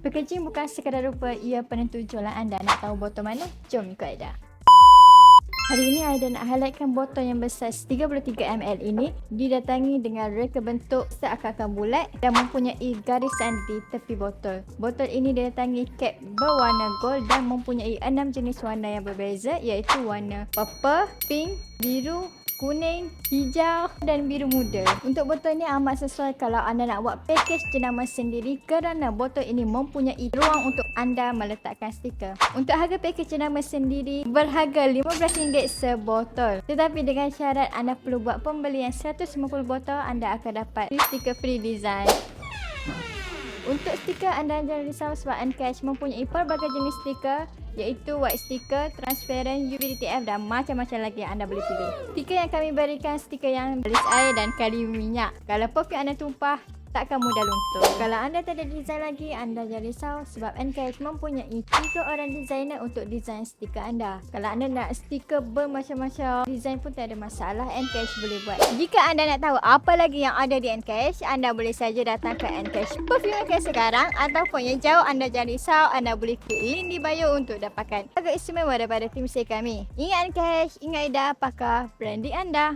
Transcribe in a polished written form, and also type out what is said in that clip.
Packaging bukan sekadar rupa, ia penentu jualan anda. Nak tahu botol mana? Jom ikut Aida. Hari ini Aida nak highlightkan botol yang bersaiz 33ml ini didatangi dengan reka bentuk seakan-akan bulat dan mempunyai garisan di tepi botol. Botol ini didatangi cap berwarna gold dan mempunyai 6 jenis warna yang berbeza, iaitu warna purple, pink, biru, kuning, hijau dan biru muda. Untuk botol ini amat sesuai kalau anda nak buat package jenama sendiri kerana botol ini mempunyai ruang untuk anda meletakkan stiker. Untuk harga package jenama sendiri berharga RM15 sebotol. Tetapi dengan syarat anda perlu buat pembelian 150 botol, anda akan dapat stiker free design. Untuk stiker anda jangan risau sebab Encash mempunyai pelbagai jenis stiker, iaitu white sticker, transparent, UV-DTF dan macam-macam lagi yang anda boleh pilih. Stiker yang kami berikan stiker yang belis air dan kali minyak. Kalau perfume anda tumpah, takkan mudah luntur. Kalau anda tak ada design lagi, anda jangan risau sebab Encash mempunyai 3 orang designer untuk design stiker anda. Kalau anda nak stiker bermacam-macam design pun tak ada masalah, Encash boleh buat. Jika anda nak tahu apa lagi yang ada di Encash, anda boleh saja datang ke Encash Perfume Encash sekarang, ataupun yang jauh anda jangan risau, anda boleh klik link di bio untuk dapatkan harga istimewa daripada tim sale kami. Ingat Encash, ingat Aida, pakar branding anda.